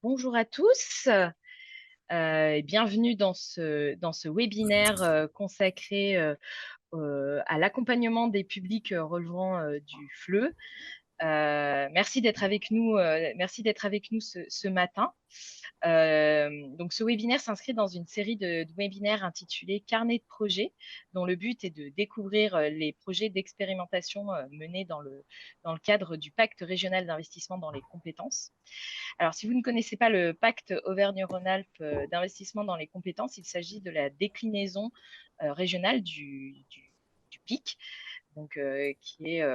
Bonjour à tous, et bienvenue dans ce webinaire consacré à l'accompagnement des publics relevant du FLE. Merci d'être avec nous ce matin. Donc, ce webinaire s'inscrit dans une série de webinaires intitulés Carnet de projets, dont le but est de découvrir les projets d'expérimentation menés dans le cadre du Pacte régional d'investissement dans les compétences. Alors, si vous ne connaissez pas le Pacte Auvergne-Rhône-Alpes d'investissement dans les compétences, il s'agit de la déclinaison régionale du PIC, donc, qui est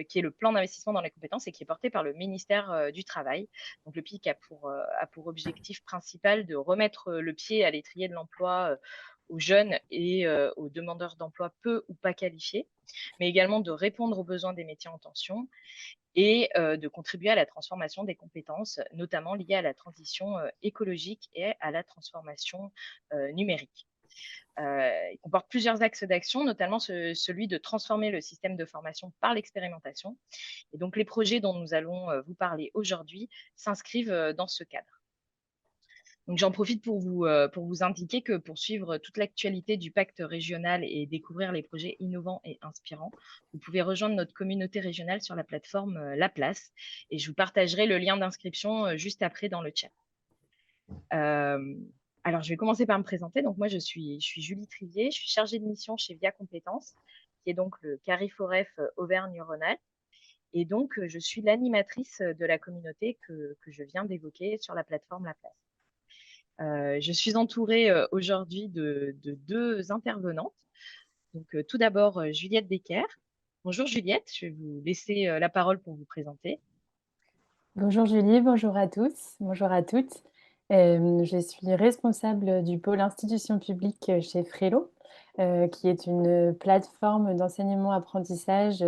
qui est le plan d'investissement dans les compétences et qui est porté par le ministère du Travail. Donc, le PIC a pour objectif principal de remettre le pied à l'étrier de l'emploi aux jeunes et aux demandeurs d'emploi peu ou pas qualifiés, mais également de répondre aux besoins des métiers en tension et de contribuer à la transformation des compétences, notamment liées à la transition écologique et à la transformation numérique. Il comporte plusieurs axes d'action, notamment celui de transformer le système de formation par l'expérimentation. Et donc, les projets dont nous allons vous parler aujourd'hui s'inscrivent dans ce cadre. Donc, j'en profite pour vous indiquer que pour suivre toute l'actualité du pacte régional et découvrir les projets innovants et inspirants, vous pouvez rejoindre notre communauté régionale sur la plateforme La Place. Et je vous partagerai le lien d'inscription juste après dans le chat. Alors, je vais commencer par me présenter. Donc, moi, je suis Julie Trivier, je suis chargée de mission chez Via Compétences, qui est donc le CARIFOREF Auvergne-Rhône-Alpes. Et donc, je suis l'animatrice de la communauté que je viens d'évoquer sur la plateforme La Place. Je suis entourée aujourd'hui de deux intervenantes. Donc, tout d'abord, Juliette Decker. Bonjour Juliette, je vais vous laisser la parole pour vous présenter. Bonjour Julie, bonjour à tous, bonjour à toutes. Je suis responsable du pôle institutions publiques chez Frelo, qui est une plateforme d'enseignement-apprentissage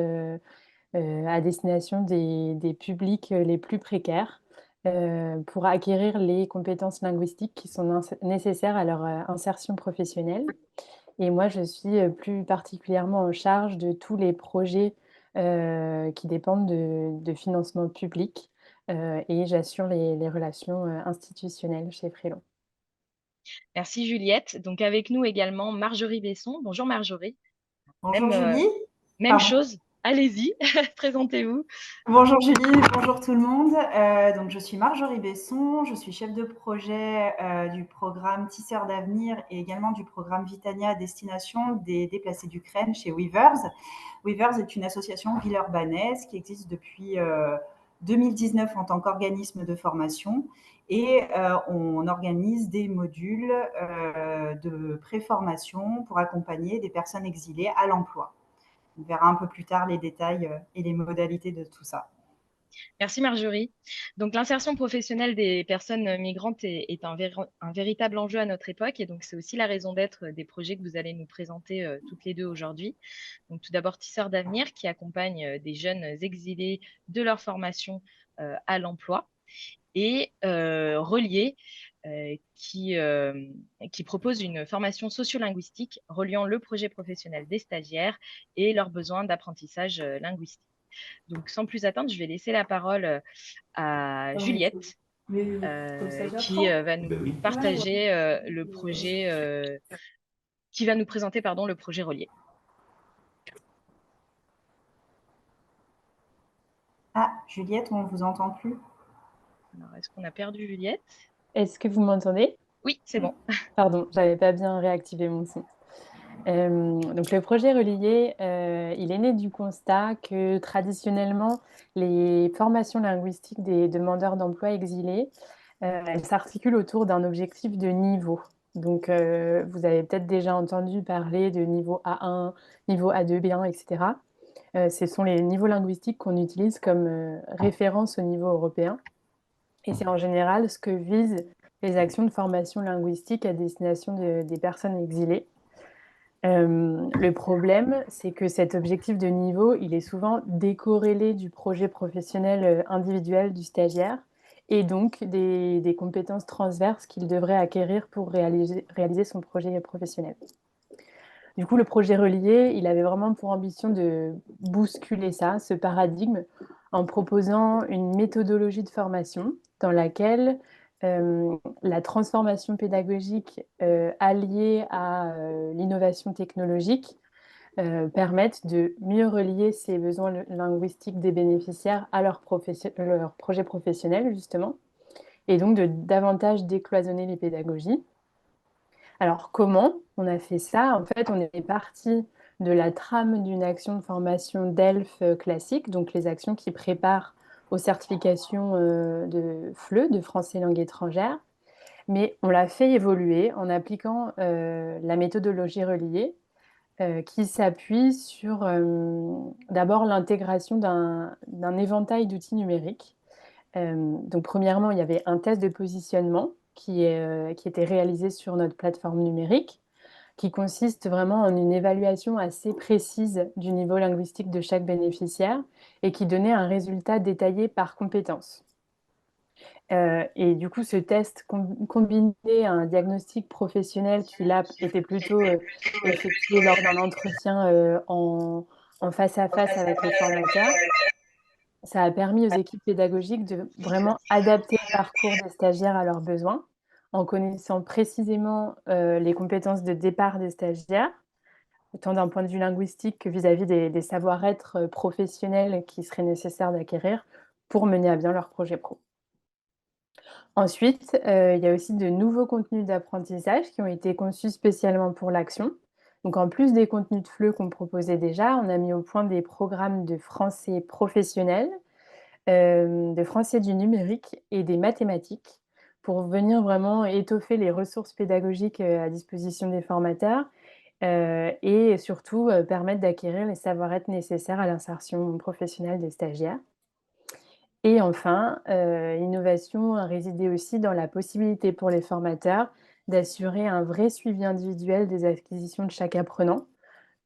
à destination des publics les plus précaires pour acquérir les compétences linguistiques qui sont nécessaires à leur insertion professionnelle. Et moi, je suis plus particulièrement en charge de tous les projets qui dépendent de financement public et j'assure les relations institutionnelles chez Frelon. Merci Juliette. Donc, avec nous également Marjorie Besson. Bonjour Marjorie. Bonjour Même, Julie. même Pardon. chose, allez-y, présentez-vous. Bonjour Julie, bonjour tout le monde. Donc je suis Marjorie Besson, je suis chef de projet du programme Tisseurs d'avenir et également du programme Vitania à destination des déplacés d'Ukraine chez Weavers. Weavers est une association villeurbannaise qui existe depuis 2019 en tant qu'organisme de formation et on organise des modules de préformation pour accompagner des personnes exilées à l'emploi. On verra un peu plus tard les détails et les modalités de tout ça. Merci Marjorie. Donc, l'insertion professionnelle des personnes migrantes est un véritable enjeu à notre époque, et donc c'est aussi la raison d'être des projets que vous allez nous présenter toutes les deux aujourd'hui. Donc, tout d'abord, Tisseurs d'avenir, qui accompagne des jeunes exilés de leur formation à l'emploi, et Relier, qui propose une formation sociolinguistique reliant le projet professionnel des stagiaires et leurs besoins d'apprentissage linguistique. Donc, sans plus attendre, je vais laisser la parole à Juliette, qui va nous partager le projet, qui va nous présenter, pardon, le projet Relier. Ah, Juliette, on ne vous entend plus. Alors, est-ce qu'on a perdu Juliette? Est-ce que vous m'entendez? Oui, c'est bon. Pardon, j'avais pas bien réactivé mon son. Donc le projet Relier, il est né du constat que traditionnellement, les formations linguistiques des demandeurs d'emploi exilés, elles s'articulent autour d'un objectif de niveau. Donc vous avez peut-être déjà entendu parler de niveau A1, niveau A2, B1, etc. Ce sont les niveaux linguistiques qu'on utilise comme référence au niveau européen. Et c'est en général ce que visent les actions de formation linguistique à destination des personnes exilées. Le problème, c'est que cet objectif de niveau, il est souvent décorrélé du projet professionnel individuel du stagiaire et donc des compétences transverses qu'il devrait acquérir pour réaliser son projet professionnel. Du coup, le projet Relier, il avait vraiment pour ambition de bousculer ça, ce paradigme, en proposant une méthodologie de formation dans laquelle la transformation pédagogique alliée à l'innovation technologique permettent de mieux relier ces besoins linguistiques des bénéficiaires à leur projet professionnel, justement, et donc de davantage décloisonner les pédagogies. Alors, comment on a fait ça? En fait, on est parti de la trame d'une action de formation DELF classique, donc les actions qui préparent aux certifications de FLE, de français langue étrangère, mais on l'a fait évoluer en appliquant la méthodologie reliée qui s'appuie sur d'abord l'intégration d'un éventail d'outils numériques. Donc, premièrement, il y avait un test de positionnement qui était réalisé sur notre plateforme numérique, qui consiste vraiment en une évaluation assez précise du niveau linguistique de chaque bénéficiaire et qui donnait un résultat détaillé par compétence. Et du coup, ce test combiné à un diagnostic professionnel qui, là, était plutôt effectué lors d'un entretien en face à face avec les formateurs, ça a permis aux équipes pédagogiques de vraiment adapter le parcours des stagiaires à leurs besoins, en connaissant précisément les compétences de départ des stagiaires, tant d'un point de vue linguistique que vis-à-vis des savoir-être professionnels qui seraient nécessaires d'acquérir pour mener à bien leur projet pro. Ensuite, il y a aussi de nouveaux contenus d'apprentissage qui ont été conçus spécialement pour l'action. Donc en plus des contenus de FLE qu'on proposait déjà, on a mis au point des programmes de français professionnel, de français du numérique et des mathématiques pour venir vraiment étoffer les ressources pédagogiques, à disposition des formateurs, et surtout, permettre d'acquérir les savoir-être nécessaires à l'insertion professionnelle des stagiaires. Et enfin, l'innovation a résidé aussi dans la possibilité pour les formateurs d'assurer un vrai suivi individuel des acquisitions de chaque apprenant.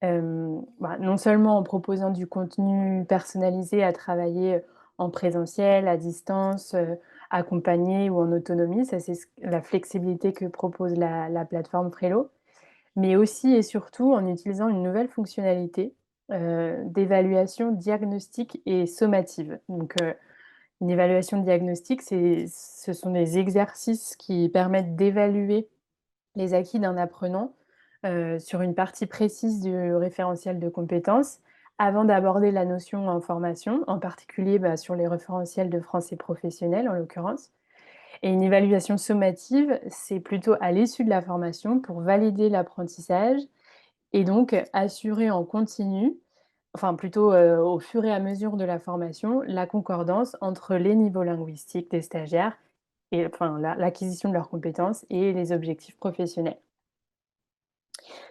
Non seulement en proposant du contenu personnalisé à travailler en présentiel, à distance, accompagné ou en autonomie, ça c'est la flexibilité que propose la plateforme Frelo, mais aussi et surtout en utilisant une nouvelle fonctionnalité d'évaluation diagnostique et sommative. Donc, une évaluation diagnostique, ce sont des exercices qui permettent d'évaluer les acquis d'un apprenant sur une partie précise du référentiel de compétences avant d'aborder la notion en formation, en particulier sur les référentiels de français professionnel en l'occurrence. Et une évaluation sommative, c'est plutôt à l'issue de la formation pour valider l'apprentissage et donc assurer en continu, enfin plutôt au fur et à mesure de la formation, la concordance entre les niveaux linguistiques des stagiaires et enfin l'acquisition de leurs compétences et les objectifs professionnels.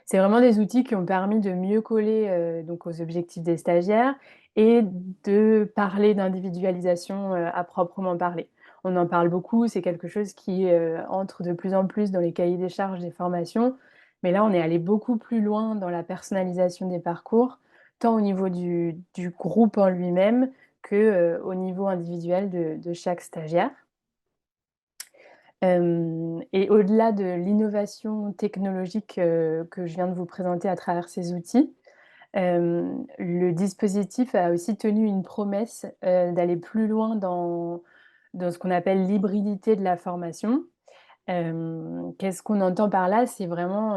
C'est vraiment des outils qui ont permis de mieux coller, donc aux objectifs des stagiaires et de parler d'individualisation, à proprement parler. On en parle beaucoup, c'est quelque chose qui, entre de plus en plus dans les cahiers des charges des formations, mais là, on est allé beaucoup plus loin dans la personnalisation des parcours, tant au niveau du groupe en lui-même que, au niveau individuel de chaque stagiaire. Et au-delà de l'innovation technologique, que je viens de vous présenter à travers ces outils, le dispositif a aussi tenu une promesse, d'aller plus loin dans ce qu'on appelle l'hybridité de la formation. Qu'est-ce qu'on entend par là? C'est vraiment,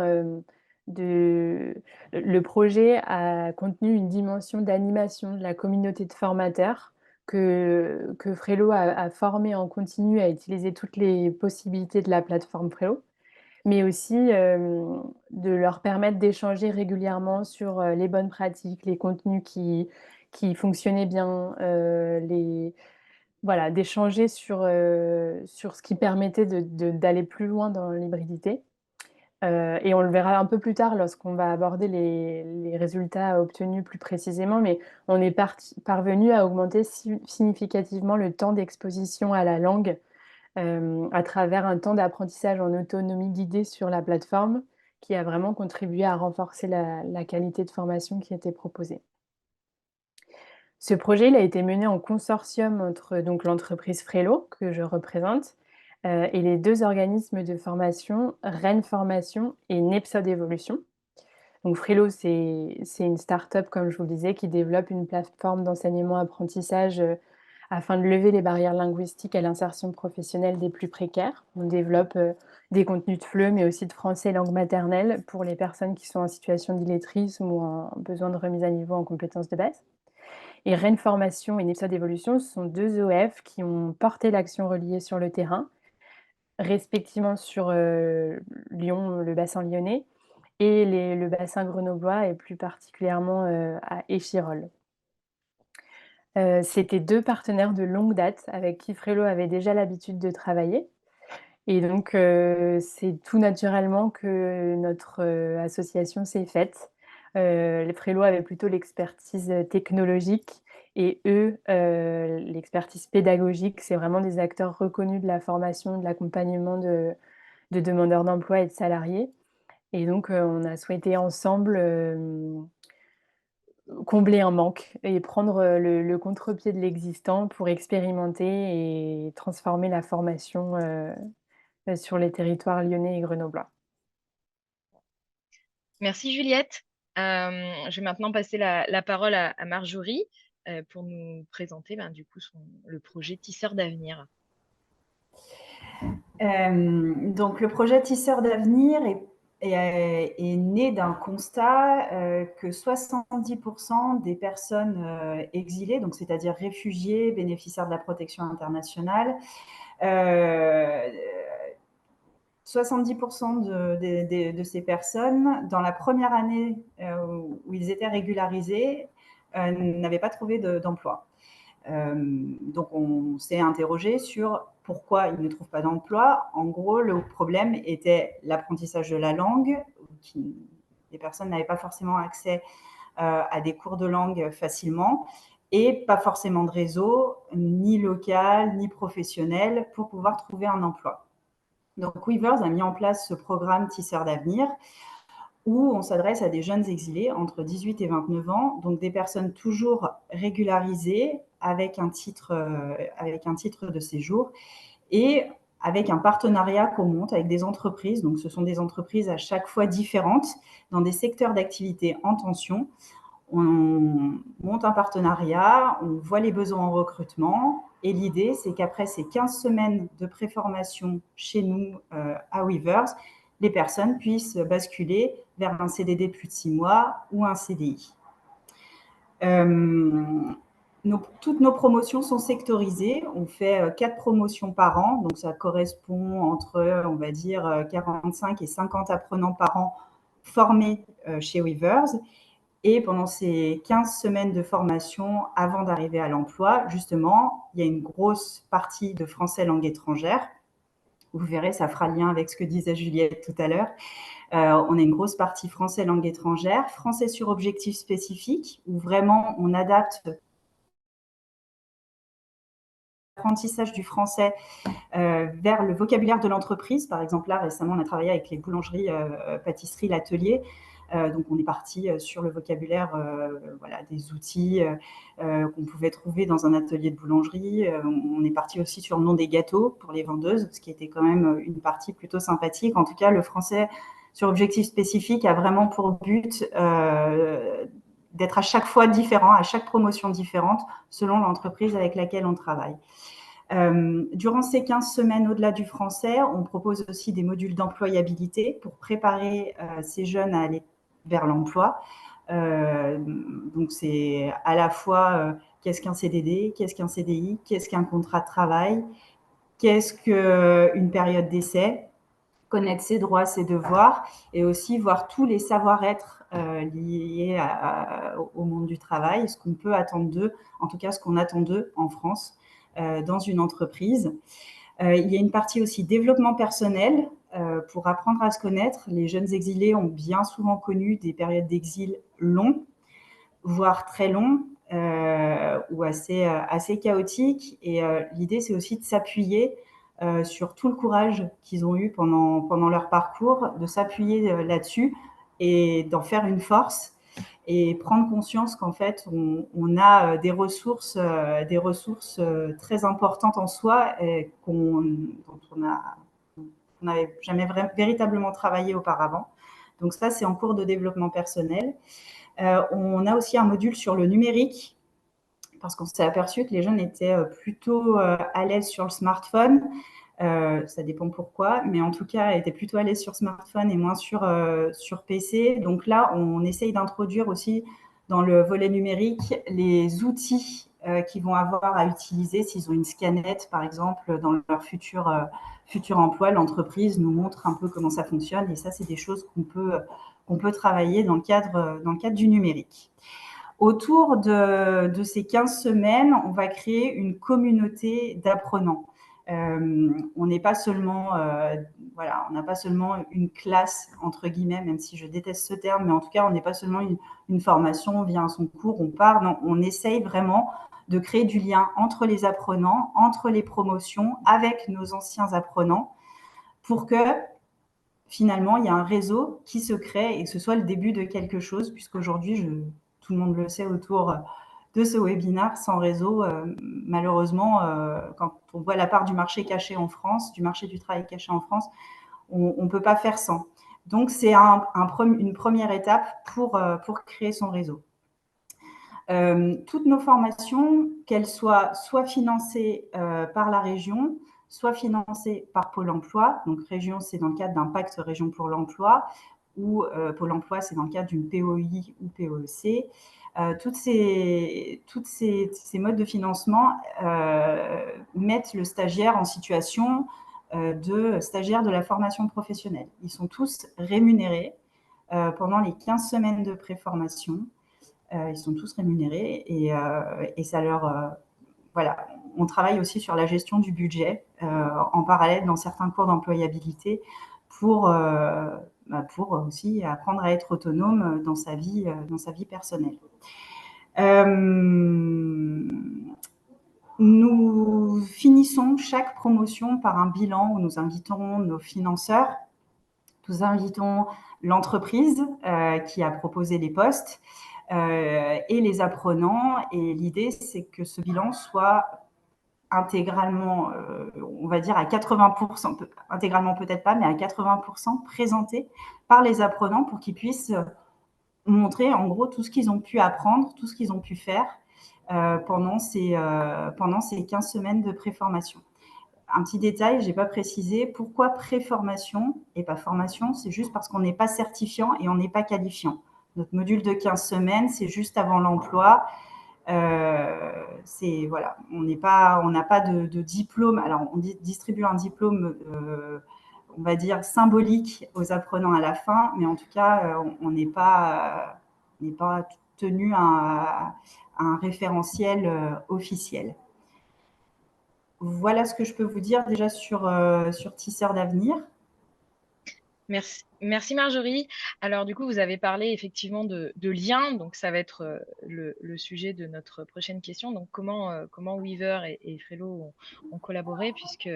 de le projet a contenu une dimension d'animation de la communauté de formateurs que Frelo a formé en continu à utiliser toutes les possibilités de la plateforme Frelo, mais aussi, de leur permettre d'échanger régulièrement sur, les bonnes pratiques, les contenus qui fonctionnaient bien, voilà, d'échanger sur ce qui permettait d'aller plus loin dans l'hybridité. Et on le verra un peu plus tard lorsqu'on va aborder les résultats obtenus plus précisément, mais on est parvenu à augmenter significativement le temps d'exposition à la langue, à travers un temps d'apprentissage en autonomie guidée sur la plateforme, qui a vraiment contribué à renforcer la qualité de formation qui était proposée. Ce projet, il a été mené en consortium entre donc l'entreprise Frelo, que je représente, et les 2 organismes de formation, Rennes Formation et Nepsod Evolution. Donc Frelo, c'est une start-up, comme je vous le disais, qui développe une plateforme d'enseignement-apprentissage, Afin de lever les barrières linguistiques à l'insertion professionnelle des plus précaires, on développe des contenus de FLE, mais aussi de français langue maternelle pour les personnes qui sont en situation d'illettrisme ou en besoin de remise à niveau en compétences de base. Et Rennes Formation et Nipsod Évolution sont deux OF qui ont porté l'action reliée sur le terrain, respectivement sur Lyon, le bassin lyonnais, et le bassin grenoblois, et plus particulièrement à Échirolles. C'était 2 partenaires de longue date avec qui Frello avait déjà l'habitude de travailler, et donc c'est tout naturellement que notre association s'est faite. Les Frello avaient plutôt l'expertise technologique et eux, l'expertise pédagogique. C'est vraiment des acteurs reconnus de la formation, de l'accompagnement de demandeurs d'emploi et de salariés, et donc on a souhaité ensemble, combler un manque et prendre le contre-pied de l'existant pour expérimenter et transformer la formation sur les territoires lyonnais et grenoblois. Merci Juliette. Je vais maintenant passer la parole à Marjorie pour nous présenter du coup le projet Tisseurs d'avenir. Donc le projet Tisseurs d'avenir est né d'un constat que 70% des personnes exilées, donc c'est-à-dire réfugiées, bénéficiaires de la protection internationale, 70% de ces personnes, dans la première année où ils étaient régularisés, n'avaient pas trouvé d'emploi. Donc, on s'est interrogé sur pourquoi ils ne trouvent pas d'emploi. En gros, le problème était l'apprentissage de la langue. Les personnes n'avaient pas forcément accès à des cours de langue facilement et pas forcément de réseau, ni local, ni professionnel, pour pouvoir trouver un emploi. Donc, Weavers a mis en place ce programme Tisseurs d'avenir où on s'adresse à des jeunes exilés entre 18 et 29 ans, donc des personnes toujours régularisées avec un titre de séjour et avec un partenariat qu'on monte avec des entreprises. Donc, ce sont des entreprises à chaque fois différentes dans des secteurs d'activité en tension. On monte un partenariat, on voit les besoins en recrutement et l'idée, c'est qu'après ces 15 semaines de préformation chez nous à Weavers, les personnes puissent basculer vers un CDD de plus de 6 mois ou un CDI. Toutes nos promotions sont sectorisées. On fait 4 promotions par an, donc ça correspond entre, on va dire, 45 et 50 apprenants par an formés chez Weavers. Et pendant ces 15 semaines de formation avant d'arriver à l'emploi, justement, il y a une grosse partie de français langue étrangère. Vous verrez, ça fera lien avec ce que disait Juliette tout à l'heure. On a une grosse partie français langue étrangère, français sur objectif spécifique, où vraiment on adapte l'apprentissage du français vers le vocabulaire de l'entreprise. Par exemple, là, récemment, on a travaillé avec les boulangeries, pâtisseries, l'atelier. Donc, on est parti sur le vocabulaire des outils qu'on pouvait trouver dans un atelier de boulangerie. On est parti aussi sur le nom des gâteaux pour les vendeuses, ce qui était quand même une partie plutôt sympathique. En tout cas, le français sur objectif spécifique a vraiment pour but d'être à chaque fois différent, à chaque promotion différente, selon l'entreprise avec laquelle on travaille. Durant ces 15 semaines au-delà du français, on propose aussi des modules d'employabilité pour préparer ces jeunes à aller vers l'emploi. Donc, c'est à la fois qu'est-ce qu'un CDD, qu'est-ce qu'un CDI, qu'est-ce qu'un contrat de travail, qu'est-ce qu'une période d'essai, connaître ses droits, ses devoirs, et aussi voir tous les savoir-être liés au monde du travail, ce qu'on peut attendre d'eux, en tout cas ce qu'on attend d'eux en France, dans une entreprise. Il y a une partie aussi développement personnel pour apprendre à se connaître. Les jeunes exilés ont bien souvent connu des périodes d'exil longs, voire très longs, ou assez chaotiques. Et l'idée, c'est aussi de s'appuyer sur tout le courage qu'ils ont eu pendant leur parcours, de s'appuyer là-dessus et d'en faire une force et prendre conscience qu'en fait, on a des ressources très importantes en soi dont on n'avait jamais véritablement travaillé auparavant. Donc ça, c'est en cours de développement personnel. On a aussi un module sur le numérique parce qu'on s'est aperçu que les jeunes étaient plutôt à l'aise sur le smartphone. Ça dépend pourquoi, mais en tout cas, étaient plutôt à l'aise sur smartphone et moins sur PC. Donc là, on essaye d'introduire aussi dans le volet numérique les outils qu'ils vont avoir à utiliser s'ils ont une scanette, par exemple, dans leur futur emploi. L'entreprise nous montre un peu comment ça fonctionne, et ça, c'est des choses qu'on peut travailler dans le cadre du numérique. Autour de ces 15 semaines, on va créer une communauté d'apprenants. On n'est pas seulement, on n'a pas seulement une classe, entre guillemets, même si je déteste ce terme, mais en tout cas, on n'est pas seulement une formation, on vient à son cours, on part. Non, on essaye vraiment de créer du lien entre les apprenants, entre les promotions, avec nos anciens apprenants, pour que finalement, il y a un réseau qui se crée et que ce soit le début de quelque chose, puisqu'aujourd'hui, tout le monde le sait autour de ce webinaire, sans réseau, malheureusement, quand on voit la part du marché caché en France, du marché du travail caché en France, on ne peut pas faire sans. Donc, c'est une première étape pour créer son réseau. Toutes nos formations, qu'elles soient soit financées par la région, soit financées par Pôle emploi. Donc, région, c'est dans le cadre d'un pacte région pour l'emploi, ou Pôle emploi, c'est dans le cadre d'une POI ou POEC. Toutes ces modes de financement mettent le stagiaire en situation de stagiaire de la formation professionnelle. Ils sont tous rémunérés pendant les 15 semaines de préformation. Ils sont tous rémunérés et ça leur... voilà, on travaille aussi sur la gestion du budget en parallèle dans certains cours d'employabilité pour aussi apprendre à être autonome dans sa vie personnelle. Nous finissons chaque promotion par un bilan où nous invitons nos financeurs, nous invitons l'entreprise qui a proposé les postes et les apprenants. Et l'idée, c'est que ce bilan soit intégralement, on va dire à 80%, intégralement peut-être pas, mais à 80% présenté par les apprenants pour qu'ils puissent montrer en gros tout ce qu'ils ont pu apprendre, tout ce qu'ils ont pu faire pendant ces 15 semaines de préformation. Un petit détail, je n'ai pas précisé, pourquoi préformation et pas formation, c'est juste parce qu'on n'est pas certifiant et on n'est pas qualifiant. Notre module de 15 semaines, c'est juste avant l'emploi. Voilà, on n'a pas de diplôme. Alors, on distribue un diplôme, on va dire, symbolique aux apprenants à la fin, mais en tout cas, on n'est pas tenu à un référentiel officiel. Voilà ce que je peux vous dire déjà sur Tisseurs d'avenir. Merci Marjorie. Alors du coup, vous avez parlé effectivement de liens, donc ça va être le sujet de notre prochaine question. Donc comment Weaver et Frelo ont collaboré, puisque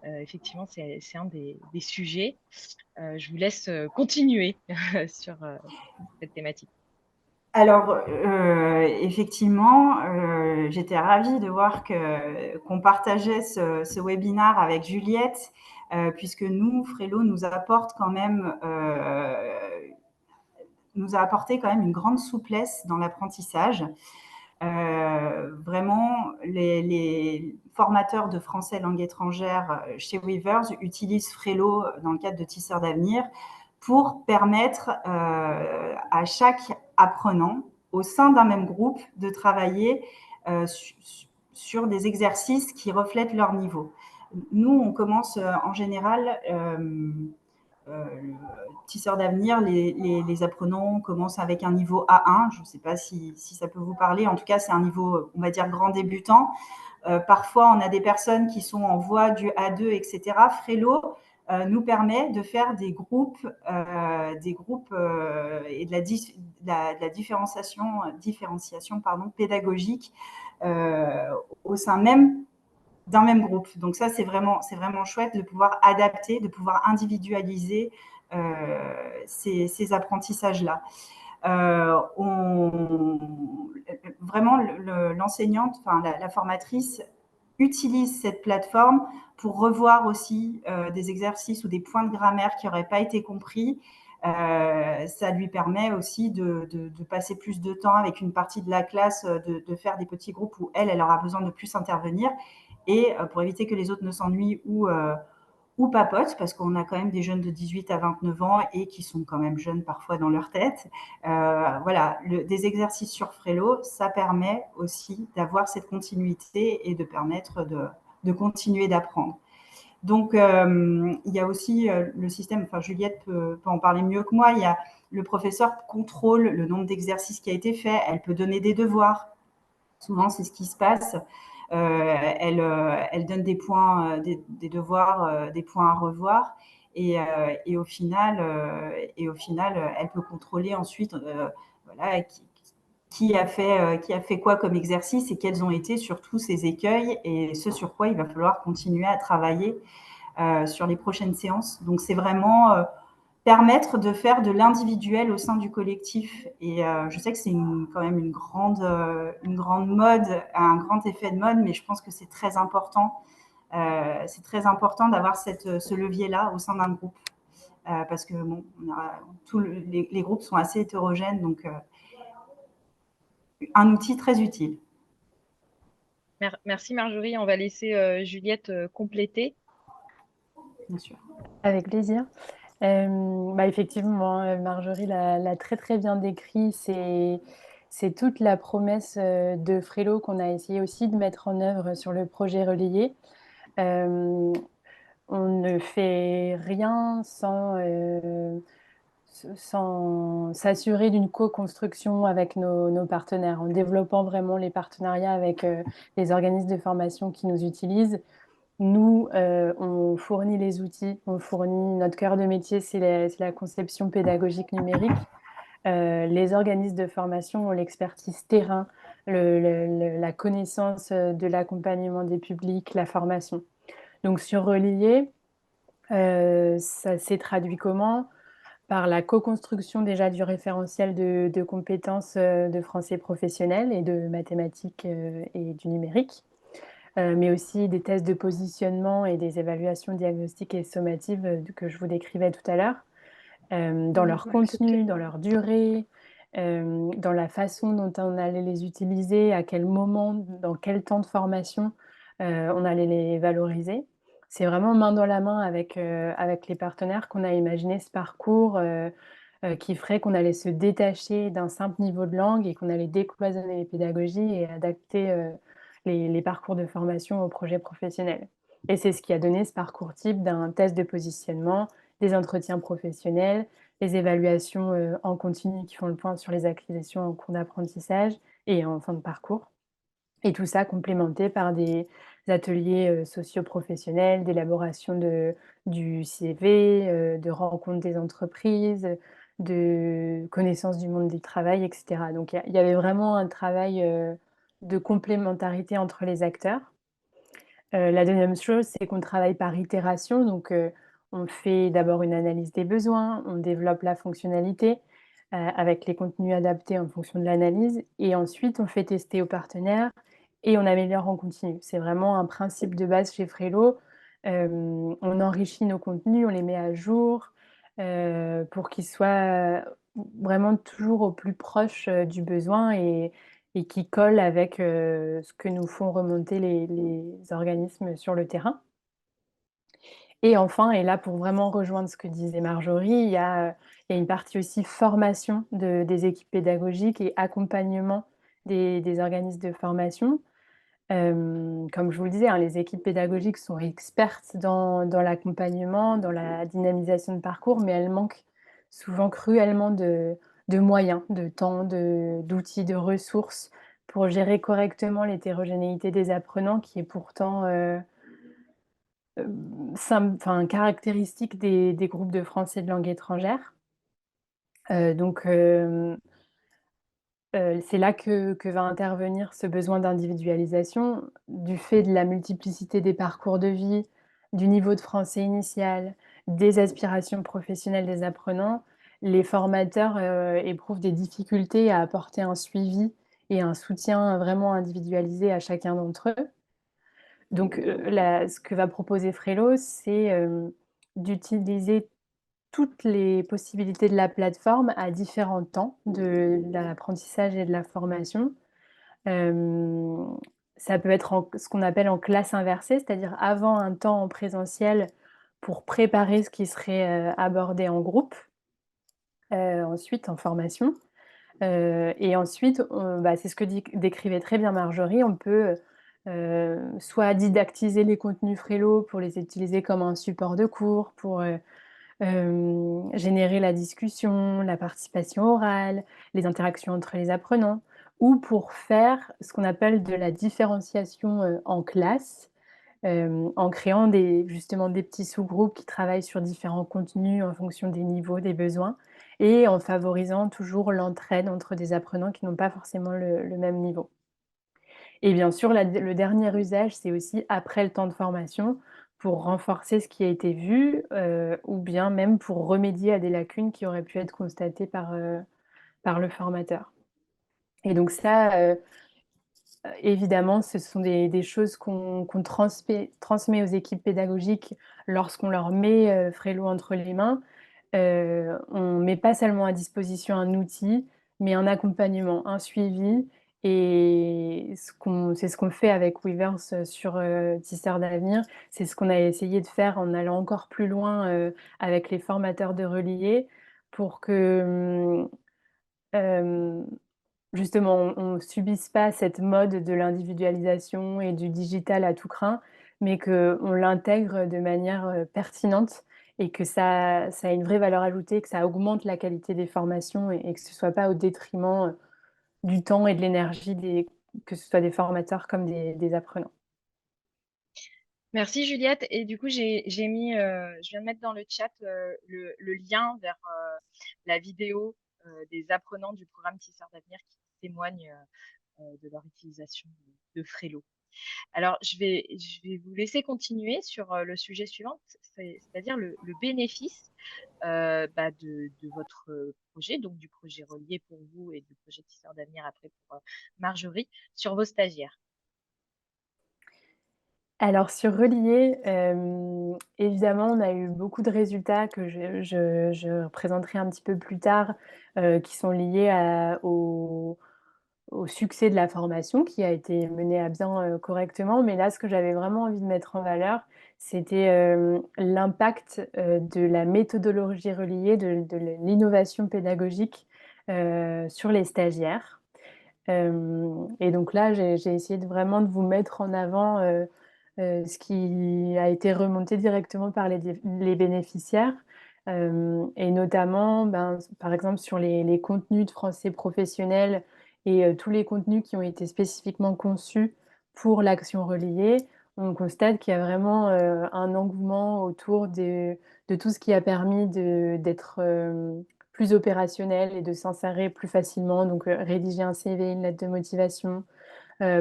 effectivement c'est un des sujets. Je vous laisse continuer sur cette thématique. Alors, effectivement, j'étais ravie de voir qu'on partageait ce webinaire avec Juliette, puisque nous, Frelo nous apporte quand même, nous a apporté quand même une grande souplesse dans l'apprentissage. Vraiment, les formateurs de français langue étrangère chez Weavers utilisent Frelo dans le cadre de Tisseurs d'avenir pour permettre à chaque apprenant au sein d'un même groupe de travailler sur des exercices qui reflètent leur niveau. Nous, on commence en général, Tisseurs d'avenir, les apprenants commencent avec un niveau A1. Je ne sais pas si ça peut vous parler. En tout cas, c'est un niveau, on va dire, grand débutant. Parfois, on a des personnes qui sont en voie du A2, etc. Frelo nous permet de faire des groupes et de la différenciation pédagogique au sein même d'un même groupe. Donc ça, c'est vraiment chouette de pouvoir adapter, de pouvoir individualiser ces apprentissages-là. Vraiment, l'enseignante, enfin la formatrice utilise cette plateforme pour revoir aussi des exercices ou des points de grammaire qui n'auraient pas été compris Ça lui permet aussi de passer plus de temps avec une partie de la classe, de faire des petits groupes où elle aura besoin de plus intervenir, et pour éviter que les autres ne s'ennuient ou papotent, parce qu'on a quand même des jeunes de 18 à 29 ans et qui sont quand même jeunes parfois dans leur tête. Voilà, des exercices sur Frello, ça permet aussi d'avoir cette continuité et de permettre de continuer d'apprendre. Donc, il y a aussi le système, enfin Juliette peut en parler mieux que moi, il y a le professeur contrôle le nombre d'exercices qui a été fait, elle peut donner des devoirs. Souvent, c'est ce qui se passe. Elle donne des points, des devoirs, des points à revoir. Et au final, elle peut contrôler ensuite voilà, qui a fait quoi comme exercice et quels ont été surtout ses écueils et ce sur quoi il va falloir continuer à travailler sur les prochaines séances. Donc, c'est vraiment permettre de faire de l'individuel au sein du collectif. Et je sais que c'est quand même une grande mode, un grand effet de mode, mais je pense que c'est très important. C'est très important d'avoir ce levier-là au sein d'un groupe. Parce que bon, les groupes sont assez hétérogènes, donc un outil très utile. Merci Marjorie. On va laisser Juliette compléter. Bien sûr. Avec plaisir. Effectivement, Marjorie l'a très très bien décrit. C'est toute la promesse de Frello qu'on a essayé aussi de mettre en œuvre sur le projet relayé. On ne fait rien sans s'assurer d'une co-construction avec nos partenaires, en développant vraiment les partenariats avec les organismes de formation qui nous utilisent. Nous, on fournit les outils, on fournit notre cœur de métier, c'est la conception pédagogique numérique. Les organismes de formation ont l'expertise terrain, la connaissance de l'accompagnement des publics, la formation. Donc sur Relier, ça s'est traduit comment? Par la co-construction déjà du référentiel de compétences de français professionnel et de mathématiques et du numérique. Mais aussi des tests de positionnement et des évaluations diagnostiques et sommatives que je vous décrivais tout à l'heure, dans leur contenu, dans leur durée, dans la façon dont on allait les utiliser, à quel moment, dans quel temps de formation on allait les valoriser. C'est vraiment main dans la main avec les partenaires qu'on a imaginé ce parcours qui ferait qu'on allait se détacher d'un simple niveau de langue et qu'on allait décloisonner les pédagogies et adapter les parcours de formation aux projets professionnels. Et c'est ce qui a donné ce parcours type d'un test de positionnement, des entretiens professionnels, les évaluations en continu qui font le point sur les acquisitions en cours d'apprentissage et en fin de parcours. Et tout ça complémenté par des ateliers socio-professionnels, d'élaboration du CV, de rencontre des entreprises, de connaissance du monde du travail, etc. Donc il y avait vraiment un travail de complémentarité entre les acteurs. La deuxième chose, c'est qu'on travaille par itération. Donc on fait d'abord une analyse des besoins, on développe la fonctionnalité avec les contenus adaptés en fonction de l'analyse et ensuite on fait tester aux partenaires et on améliore en continu. C'est vraiment un principe de base chez Frello. On enrichit nos contenus, on les met à jour pour qu'ils soient vraiment toujours au plus proche du besoin et qui collent avec ce que nous font remonter les organismes sur le terrain. Et enfin, et là pour vraiment rejoindre ce que disait Marjorie, il y a une partie aussi formation des équipes pédagogiques et accompagnement des organismes de formation. Comme je vous le disais, hein, les équipes pédagogiques sont expertes dans l'accompagnement, dans la dynamisation de parcours, mais elles manquent souvent cruellement de moyens, de temps, d'outils, de ressources pour gérer correctement l'hétérogénéité des apprenants qui est pourtant caractéristique des groupes de français de langue étrangère. Donc, c'est là que va intervenir ce besoin d'individualisation, du fait de la multiplicité des parcours de vie, du niveau de français initial, des aspirations professionnelles des apprenants. Les formateurs éprouvent des difficultés à apporter un suivi et un soutien vraiment individualisé à chacun d'entre eux. Donc ce que va proposer Frello, c'est d'utiliser toutes les possibilités de la plateforme à différents temps de l'apprentissage et de la formation. Ça peut être ce qu'on appelle en classe inversée, c'est-à-dire avant un temps en présentiel pour préparer ce qui serait abordé en groupe, ensuite en formation. Et ensuite, c'est ce que décrivait très bien Marjorie, on peut soit didactiser les contenus Frello pour les utiliser comme un support de cours, pour générer la discussion, la participation orale, les interactions entre les apprenants, ou pour faire ce qu'on appelle de la différenciation en classe, en créant justement des petits sous-groupes qui travaillent sur différents contenus en fonction des niveaux, des besoins, et en favorisant toujours l'entraide entre des apprenants qui n'ont pas forcément le même niveau. Et bien sûr, le dernier usage, c'est aussi après le temps de formation, pour renforcer ce qui a été vu, ou bien même pour remédier à des lacunes qui auraient pu être constatées par le formateur. Et donc ça, évidemment, ce sont des choses qu'on transmet aux équipes pédagogiques lorsqu'on leur met Frello entre les mains. On ne met pas seulement à disposition un outil, mais un accompagnement, un suivi. Et c'est ce qu'on fait avec Weverse sur Tisseurs d'avenir. C'est ce qu'on a essayé de faire en allant encore plus loin avec les formateurs de Relier pour que justement, on ne subisse pas cette mode de l'individualisation et du digital à tout crin, mais qu'on l'intègre de manière pertinente et que ça a une vraie valeur ajoutée, que ça augmente la qualité des formations et que ce ne soit pas au détriment du temps et de l'énergie, que ce soit des formateurs comme des apprenants. Merci Juliette. Et du coup, je viens de mettre dans le chat le lien vers la vidéo des apprenants du programme Tisseurs d'avenir qui témoignent de leur utilisation de Frello. Alors, je vais vous laisser continuer sur le sujet suivant, c'est-à-dire le bénéfice de votre projet, donc du projet Relié pour vous et du projet Tisseurs d'avenir après pour Marjorie, sur vos stagiaires. Alors sur Relier, évidemment, on a eu beaucoup de résultats que je présenterai un petit peu plus tard, qui sont liés au succès de la formation qui a été menée à bien, correctement. Mais là, ce que j'avais vraiment envie de mettre en valeur, c'était, l'impact, de la méthodologie Relier, de l'innovation pédagogique, sur les stagiaires. Et donc là, j'ai essayé vraiment de vous mettre en avant, ce qui a été remonté directement par les bénéficiaires, et notamment, par exemple, sur les contenus de français professionnel et tous les contenus qui ont été spécifiquement conçus pour l'action Relier. On constate qu'il y a vraiment un engouement autour de tout ce qui a permis d'être plus opérationnel et de s'insérer plus facilement. Donc, rédiger un CV, une lettre de motivation,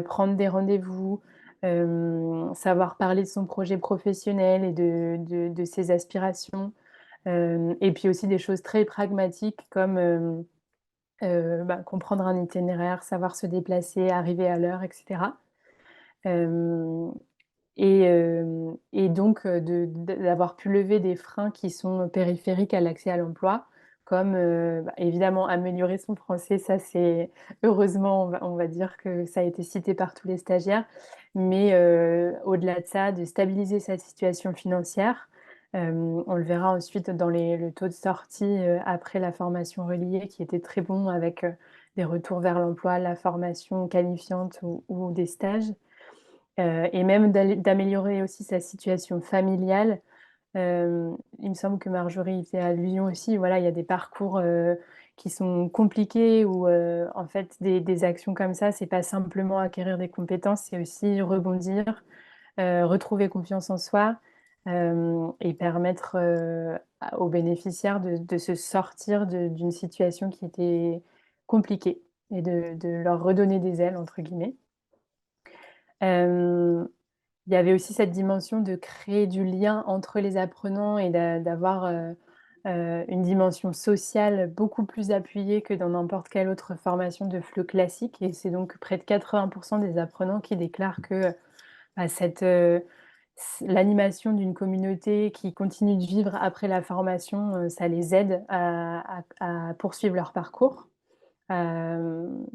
prendre des rendez-vous, savoir parler de son projet professionnel et de ses aspirations. Et puis aussi des choses très pragmatiques comme comprendre un itinéraire, savoir se déplacer, arriver à l'heure, etc. Et donc d'avoir pu lever des freins qui sont périphériques à l'accès à l'emploi, comme évidemment améliorer son français, ça c'est heureusement on va dire que ça a été cité par tous les stagiaires, mais au-delà de ça, de stabiliser sa situation financière. On le verra ensuite dans le taux de sortie après la formation reliée qui était très bon avec des retours vers l'emploi, la formation qualifiante ou des stages. Et même d'améliorer aussi sa situation familiale. Il me semble que Marjorie était à Lyon aussi. Voilà, il y a des parcours qui sont compliqués où en fait des actions comme ça, c'est pas simplement acquérir des compétences, c'est aussi rebondir, retrouver confiance en soi et permettre aux bénéficiaires de se sortir d'une situation qui était compliquée et de leur redonner des ailes, entre guillemets. Il y avait aussi cette dimension de créer du lien entre les apprenants et d'avoir une dimension sociale beaucoup plus appuyée que dans n'importe quelle autre formation de FLE classique. Et c'est donc près de 80% des apprenants qui déclarent que cette l'animation d'une communauté qui continue de vivre après la formation, ça les aide à poursuivre leur parcours. Hem,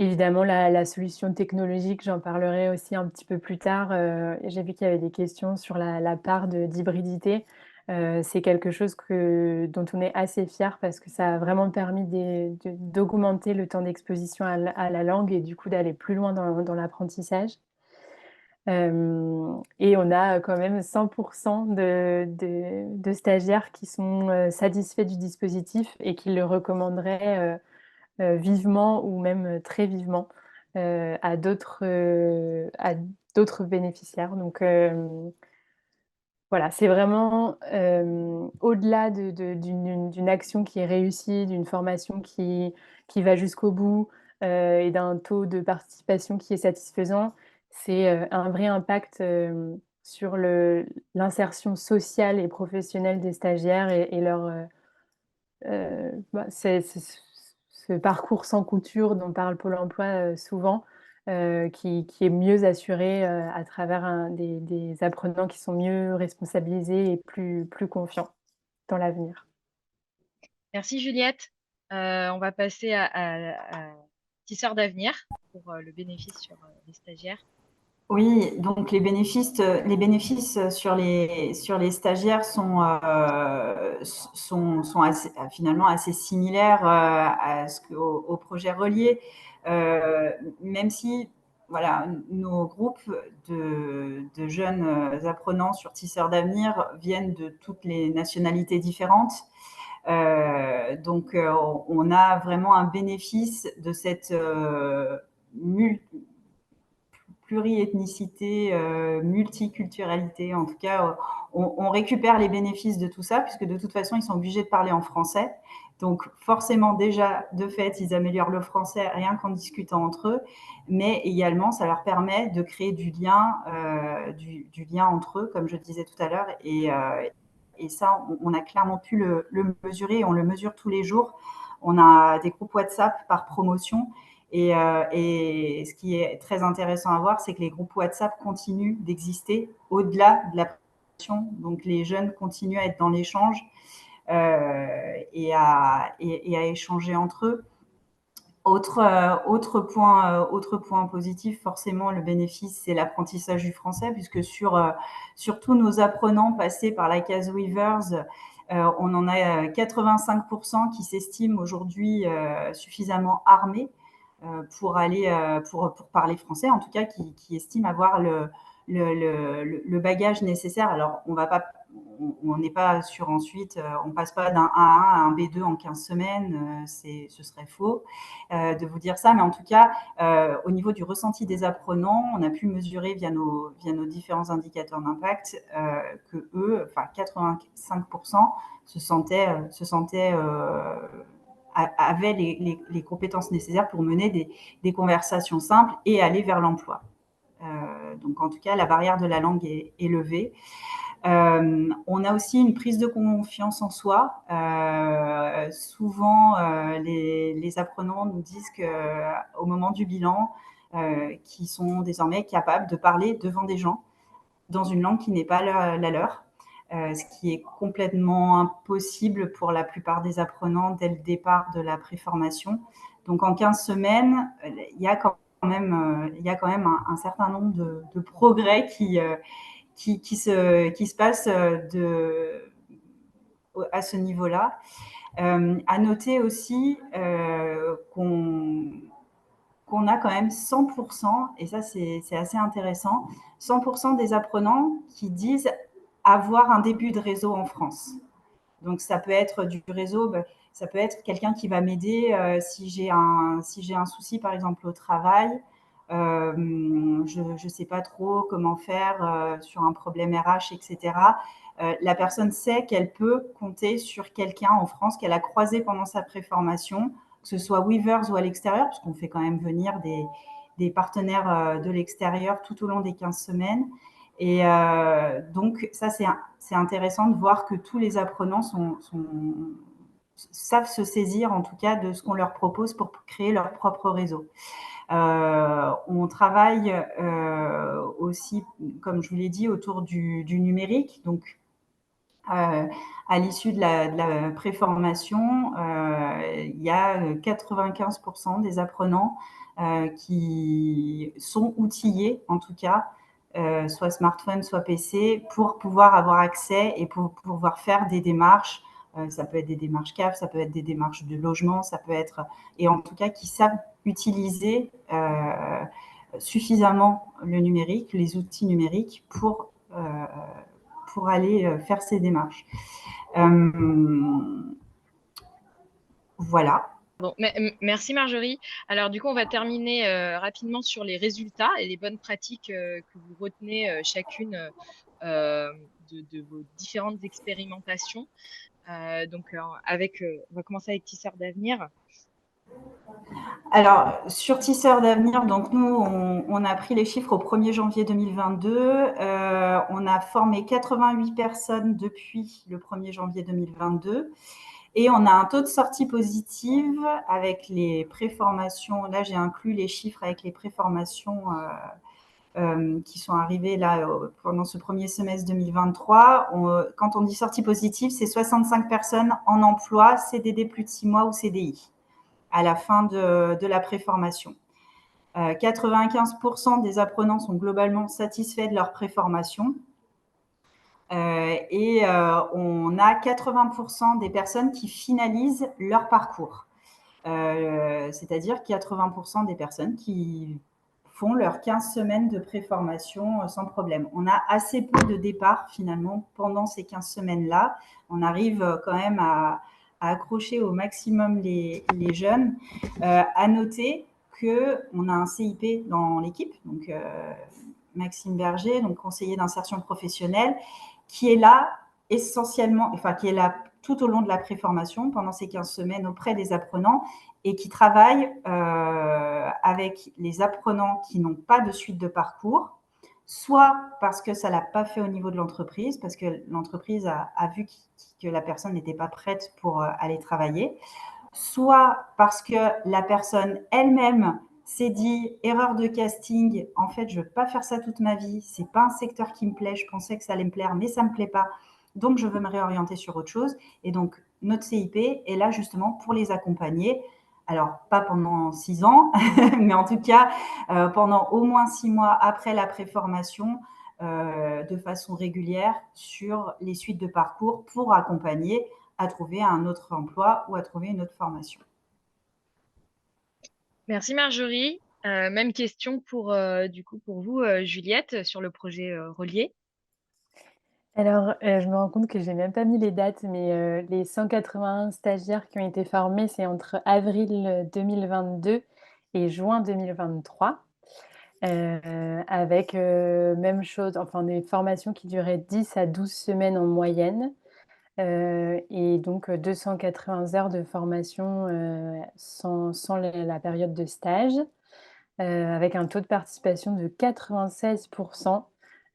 Évidemment, la solution technologique, j'en parlerai aussi un petit peu plus tard. J'ai vu qu'il y avait des questions sur la part d'hybridité. C'est quelque chose dont on est assez fiers parce que ça a vraiment permis d'augmenter le temps d'exposition à la langue et du coup d'aller plus loin dans l'apprentissage. Et on a quand même 100 de stagiaires qui sont, satisfaits du dispositif et qui le recommanderaient, vivement ou même, très vivement, à d'autres bénéficiaires. Donc, voilà, c'est vraiment, au-delà d'une action qui est réussie, d'une formation qui va jusqu'au bout, et d'un taux de participation qui est satisfaisant. C'est, un vrai impact, sur l'insertion sociale et professionnelle des stagiaires et leur, c'est ce parcours sans couture dont parle Pôle emploi, souvent, qui est mieux assuré, à travers des apprenants qui sont mieux responsabilisés et plus confiants dans l'avenir. Merci Juliette. On va passer à Tisseurs d'avenir pour le bénéfice sur les stagiaires. Oui, donc les bénéfices sur les stagiaires sont finalement assez similaires au projet relié, même si voilà, nos groupes de jeunes apprenants sur Tisseurs d'avenir viennent de toutes les nationalités différentes. Donc, on a vraiment un bénéfice de cette pluriethnicité, multiculturalité. En tout cas, on récupère les bénéfices de tout ça, puisque de toute façon, ils sont obligés de parler en français. Donc, forcément, déjà, de fait, ils améliorent le français rien qu'en discutant entre eux, mais également, ça leur permet de créer du lien entre eux, comme je disais tout à l'heure. Et ça, on a clairement pu le mesurer, on le mesure tous les jours. On a des groupes WhatsApp par promotion. Et ce qui est très intéressant à voir, c'est que les groupes WhatsApp continuent d'exister au-delà de la promotion. Donc, les jeunes continuent à être dans l'échange et à échanger entre eux. Autre point positif, forcément, le bénéfice, c'est l'apprentissage du français, puisque sur tous nos apprenants passés par la case Weavers, on en a 85% qui s'estiment aujourd'hui suffisamment armés pour parler français, en tout cas, qui estiment avoir le bagage nécessaire. Alors, on n'est pas sûr ensuite, on ne passe pas d'un A1 à un B2 en 15 semaines, ce serait faux de vous dire ça, mais en tout cas, au niveau du ressenti des apprenants, on a pu mesurer via nos différents indicateurs d'impact que eux, enfin 85%, se sentaient avaient les compétences nécessaires pour mener des conversations simples et aller vers l'emploi. Donc, en tout cas, la barrière de la langue est levée. On a aussi une prise de confiance en soi. Souvent, les apprenants nous disent qu'au moment du bilan, qu'ils sont désormais capables de parler devant des gens dans une langue qui n'est pas la leur. Ce qui est complètement impossible pour la plupart des apprenants dès le départ de la préformation. Donc, en 15 semaines, il y a quand même un certain nombre de progrès qui se passe à ce niveau-là. À noter aussi qu'on a quand même 100%, et ça c'est assez intéressant, 100% des apprenants qui disent avoir un début de réseau en France. Donc ça peut être du réseau, ça peut être quelqu'un qui va m'aider si j'ai un souci par exemple au travail. Je ne sais pas trop comment faire sur un problème RH, etc. La personne sait qu'elle peut compter sur quelqu'un en France qu'elle a croisé pendant sa préformation, que ce soit Weavers ou à l'extérieur, parce qu'on fait quand même venir des partenaires de l'extérieur tout au long des 15 semaines. Et donc, ça, c'est intéressant de voir que tous les apprenants savent se saisir, en tout cas, de ce qu'on leur propose pour créer leur propre réseau. On travaille aussi, comme je vous l'ai dit, autour du numérique. Donc, à l'issue de la préformation, il y a 95% des apprenants qui sont outillés, en tout cas, soit smartphone, soit PC, pour pouvoir avoir accès et pour pouvoir faire des démarches. Ça peut être des démarches CAF, ça peut être des démarches de logement, ça peut être, et en tout cas, qui savent utiliser suffisamment le numérique, les outils numériques pour aller faire ces démarches. Voilà. Bon, merci Marjorie. Alors du coup, on va terminer rapidement sur les résultats et les bonnes pratiques que vous retenez chacune de vos différentes expérimentations. On va commencer avec Tisseurs d'avenir. Alors, sur Tisseurs d'avenir, donc nous, on a pris les chiffres au 1er janvier 2022. On a formé 88 personnes depuis le 1er janvier 2022. Et on a un taux de sortie positive avec les préformations. Là, j'ai inclus les chiffres avec les préformations qui sont arrivées là pendant ce premier semestre 2023. Quand on dit sortie positive, c'est 65 personnes en emploi, CDD plus de 6 mois ou CDI à la fin de la préformation. 95% des apprenants sont globalement satisfaits de leur préformation. Et on a 80% des personnes qui finalisent leur parcours. C'est-à-dire 80% des personnes qui font leurs 15 semaines de préformation sans problème. On a assez peu de départs finalement pendant ces 15 semaines-là. On arrive quand même à accrocher au maximum les jeunes. À noter qu'on a un CIP dans l'équipe, donc Maxime Berger, donc conseiller d'insertion professionnelle, qui est là essentiellement, enfin qui est là tout au long de la préformation, pendant ces 15 semaines auprès des apprenants, et qui travaille avec les apprenants qui n'ont pas de suite de parcours, soit parce que ça ne l'a pas fait au niveau de l'entreprise, parce que l'entreprise a vu que la personne n'était pas prête pour aller travailler, soit parce que la personne elle-même s'est dit erreur de casting, en fait je ne veux pas faire ça toute ma vie, c'est pas un secteur qui me plaît, je pensais que ça allait me plaire mais ça me plaît pas, donc je veux me réorienter sur autre chose. Et donc notre CIP est là justement pour les accompagner, alors pas pendant 6 ans mais en tout cas pendant au moins 6 mois après la préformation, de façon régulière sur les suites de parcours pour accompagner à trouver un autre emploi ou à trouver une autre formation. Merci Marjorie. Même question pour, du coup, pour vous, Juliette, sur le projet Relier. Alors, je me rends compte que j'ai même pas mis les dates, mais les 181 stagiaires qui ont été formés, c'est entre avril 2022 et juin 2023. Avec même chose, enfin des formations qui duraient 10 à 12 semaines en moyenne. Et donc 280 heures de formation sans la période de stage, avec un taux de participation de 96%,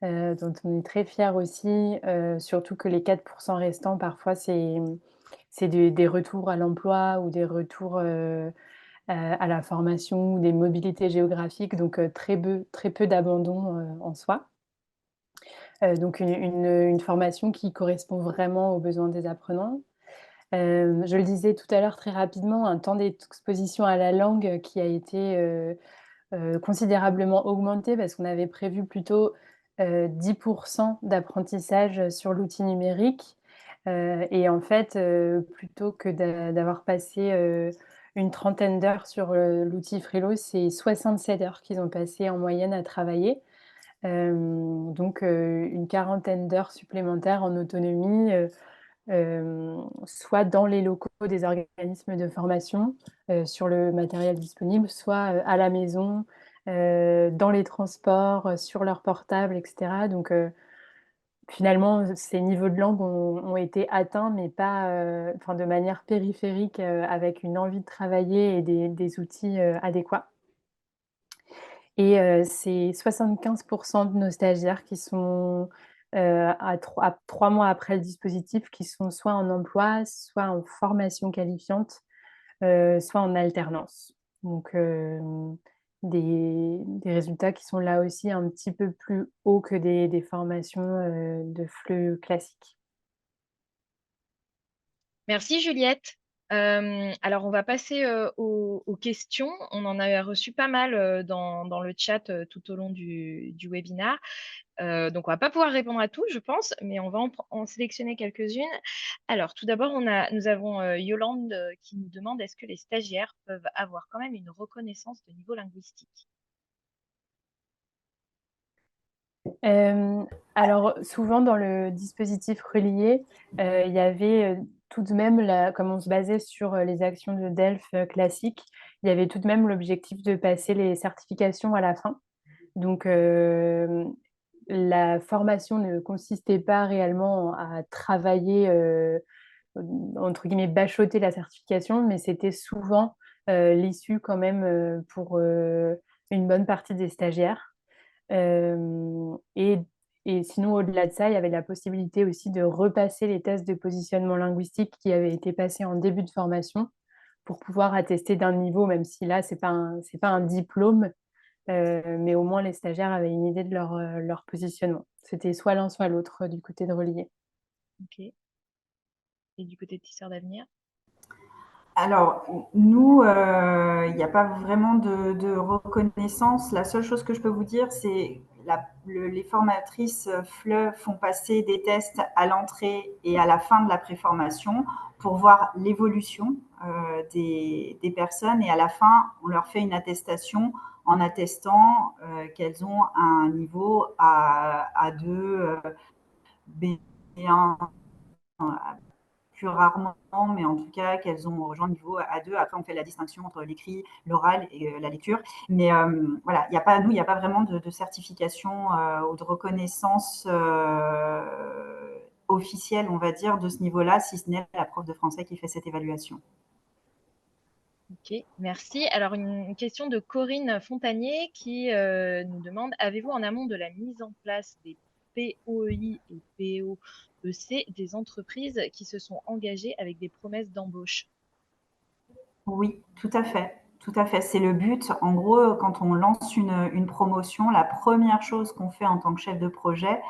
dont on est très fiers aussi, surtout que les 4% restants, parfois, c'est des retours à l'emploi ou des retours à la formation ou des mobilités géographiques, donc très peu d'abandon en soi. Donc une formation qui correspond vraiment aux besoins des apprenants. Je le disais tout à l'heure très rapidement, un temps d'exposition à la langue qui a été considérablement augmenté parce qu'on avait prévu plutôt 10% d'apprentissage sur l'outil numérique. Et en fait, plutôt que d'avoir passé une trentaine d'heures sur l'outil Frilo, c'est 67 heures qu'ils ont passé en moyenne à travailler. Donc une quarantaine d'heures supplémentaires en autonomie, soit dans les locaux des organismes de formation, sur le matériel disponible, soit à la maison, dans les transports, sur leur portable, et cetera. Donc finalement, ces niveaux de langue ont été atteints, mais pas, enfin de manière périphérique, avec une envie de travailler et des outils adéquats. Et c'est 75% de nos stagiaires qui sont à 3 mois après le dispositif, qui sont soit en emploi, soit en formation qualifiante, soit en alternance. Donc des résultats qui sont là aussi un petit peu plus hauts que des formations, de FLE classiques. Merci Juliette. Alors on va passer, aux questions. On en a reçu pas mal, dans le chat, tout au long du webinaire. Donc on va pas pouvoir répondre à tout, je pense, mais on va en sélectionner quelques-unes. Alors tout d'abord, nous avons, Yolande, qui nous demande: «Est-ce que les stagiaires peuvent avoir quand même une reconnaissance de niveau linguistique?» Hem, alors souvent dans le dispositif relié, il y avait, tout de même comme on se basait sur, les actions de DELF, classiques, il y avait tout de même l'objectif de passer les certifications à la fin. Donc la formation ne consistait pas réellement à travailler, entre guillemets «bachoter» la certification, mais c'était souvent, l'issue quand même, pour, une bonne partie des stagiaires. Hem et sinon, au-delà de ça, il y avait la possibilité aussi de repasser les tests de positionnement linguistique qui avaient été passés en début de formation pour pouvoir attester d'un niveau, même si là, c'est pas un diplôme, mais au moins les stagiaires avaient une idée de leur positionnement. C'était soit l'un, soit l'autre, du côté de relié. OK, et du côté de Tisseurs d'avenir? Alors, nous, il n'y a pas vraiment de reconnaissance. La seule chose que je peux vous dire, c'est les formatrices FLE font passer des tests à l'entrée et à la fin de la préformation pour voir l'évolution des personnes. Et à la fin, on leur fait une attestation en attestant qu'elles ont un niveau A2, B1, plus rarement, mais en tout cas qu'elles ont rejoint le niveau A2. Après, on fait la distinction entre l'écrit, l'oral et la lecture. Mais voilà, il n'y a pas vraiment de certification ou de reconnaissance officielle, on va dire, de ce niveau-là, si ce n'est la prof de français qui fait cette évaluation. OK, merci. Alors une question de Corinne Fontanier qui, nous demande: «Avez-vous en amont de la mise en place des POEI et POEC des entreprises qui se sont engagées avec des promesses d'embauche?» Oui, tout à fait. Tout à fait. C'est le but. En gros, quand on lance une promotion, la première chose qu'on fait en tant que chef de projet,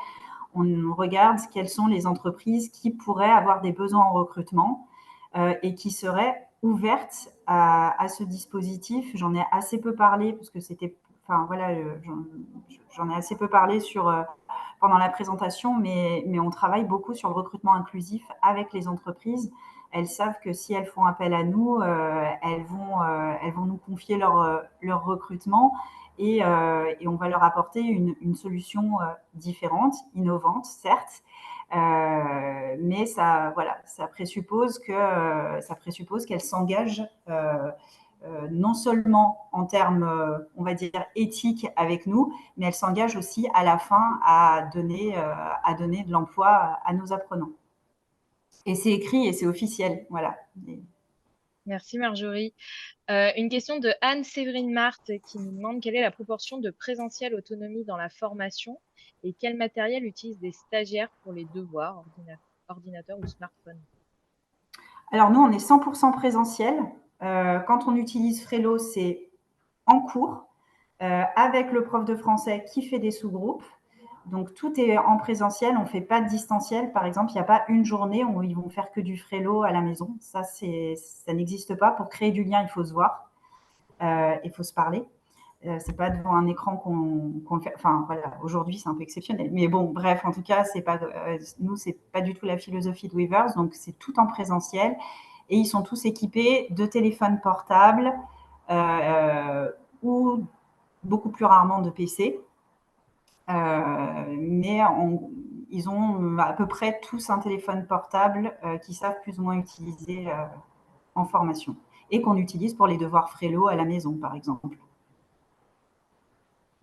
on regarde quelles sont les entreprises qui pourraient avoir des besoins en recrutement et qui seraient ouvertes à ce dispositif. J'en ai assez peu parlé parce que c'était, enfin voilà, j'en ai assez peu parlé pendant la présentation, mais on travaille beaucoup sur le recrutement inclusif avec les entreprises. Elles savent que si elles font appel à nous, elles vont nous confier leur recrutement et on va leur apporter une solution différente, innovante, certes, mais ça, voilà, ça présuppose qu'elles s'engagent non seulement en termes, on va dire, éthiques avec nous, mais elles s'engagent aussi à la fin à donner de l'emploi à nos apprenants. Et c'est écrit et c'est officiel, voilà. Merci Marjorie. Une question de Anne-Séverine Marthe qui nous demande: «Quelle est la proportion de présentiel autonomie dans la formation et quel matériel utilisent des stagiaires pour les devoirs, ordinateur ou smartphone?» Alors nous, on est 100% présentiel. Quand on utilise Frelo, c'est en cours avec le prof de français qui fait des sous-groupes. Donc tout est en présentiel, on ne fait pas de distanciel. Par exemple, il n'y a pas une journée où ils vont faire que du Frelo à la maison. Ça n'existe pas. Pour créer du lien, il faut se voir, il faut se parler. C'est pas devant un écran qu'on le fait. Enfin voilà, aujourd'hui c'est un peu exceptionnel. Mais bon, bref, en tout cas, nous, c'est pas du tout la philosophie de Weavers, donc c'est tout en présentiel. Et ils sont tous équipés de téléphones portables ou beaucoup plus rarement de PC. Mais ils ont à peu près tous un téléphone portable qu'ils savent plus ou moins utiliser en formation et qu'on utilise pour les devoirs Frelo à la maison, par exemple.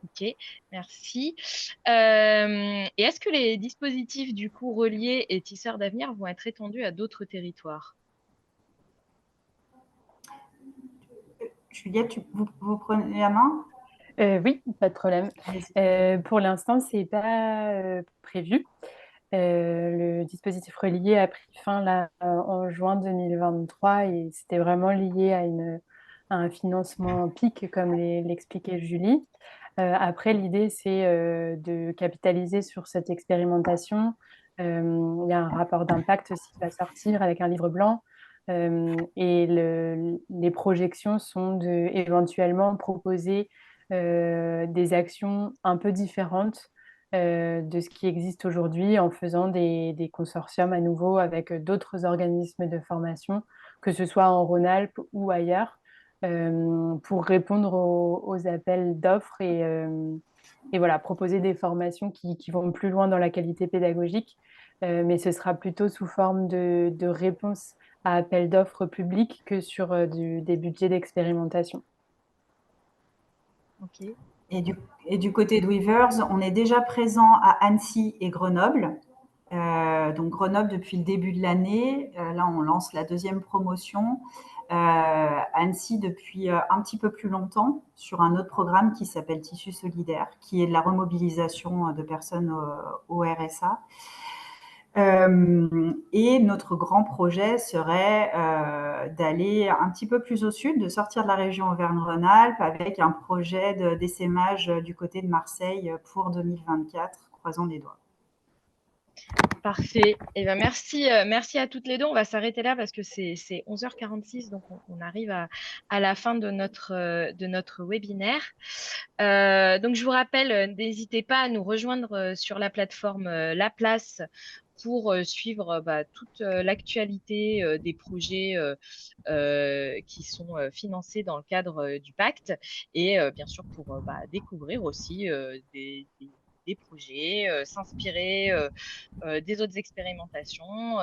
OK, merci. Et est-ce que les dispositifs du coup reliés et tisseurs d'avenir vont être étendus à d'autres territoires? Juliette, vous prenez la main? Oui, pas de problème. Allez-y. Pour l'instant, c'est pas, prévu. Le dispositif relié a pris fin là, en juin 2023 et c'était vraiment lié à un financement PIC, comme l'expliquait Julie. Après, l'idée, c'est de capitaliser sur cette expérimentation. Il y a un rapport d'impact aussi qui va sortir avec un livre blanc. Et les projections sont éventuellement proposer des actions un peu différentes de ce qui existe aujourd'hui en faisant des consortiums à nouveau avec d'autres organismes de formation, que ce soit en Rhône-Alpes ou ailleurs, pour répondre aux appels d'offres et voilà, proposer des formations qui vont plus loin dans la qualité pédagogique, mais ce sera plutôt sous forme de réponse à appel d'offres publics que sur des budgets d'expérimentation. Ok. Et du côté de Weavers, on est déjà présent à Annecy et Grenoble. Donc Grenoble depuis le début de l'année. Là, on lance la deuxième promotion. Annecy depuis un petit peu plus longtemps sur un autre programme qui s'appelle Tissu solidaire, qui est de la remobilisation de personnes au RSA. Et notre grand projet serait d'aller un petit peu plus au sud, de sortir de la région Auvergne-Rhône-Alpes avec un projet d'essaimage du côté de Marseille pour 2024. Croisons les doigts. Parfait. Eh ben, merci, merci à toutes les deux. On va s'arrêter là parce que c'est 11h46, donc on arrive à la fin de notre webinaire. Donc, je vous rappelle, n'hésitez pas à nous rejoindre sur la plateforme La Place pour suivre toute l'actualité des projets qui sont financés dans le cadre du pacte et bien sûr pour découvrir aussi des projets, s'inspirer des autres expérimentations.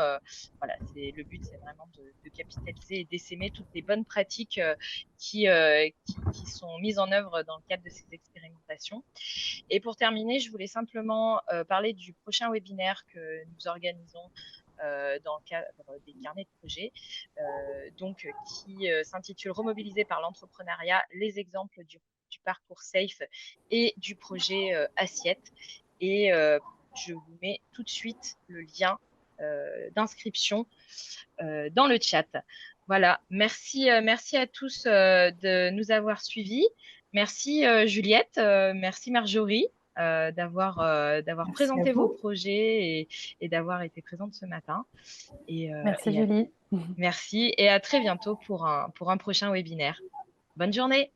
Voilà, le but, c'est vraiment de capitaliser et d'essaimer toutes les bonnes pratiques qui sont mises en œuvre dans le cadre de ces expérimentations. Et pour terminer, je voulais simplement parler du prochain webinaire que nous organisons dans le cadre des carnets de projet, qui s'intitule Remobiliser par l'entrepreneuriat, les exemples du parcours SAFE et du projet Assiette. Et je vous mets tout de suite le lien d'inscription dans le chat. Voilà, merci à tous de nous avoir suivis. Merci Juliette, merci Marjorie d'avoir présenté vos projets et d'avoir été présente ce matin. Merci Julie. Merci et à très bientôt pour un prochain webinaire. Bonne journée.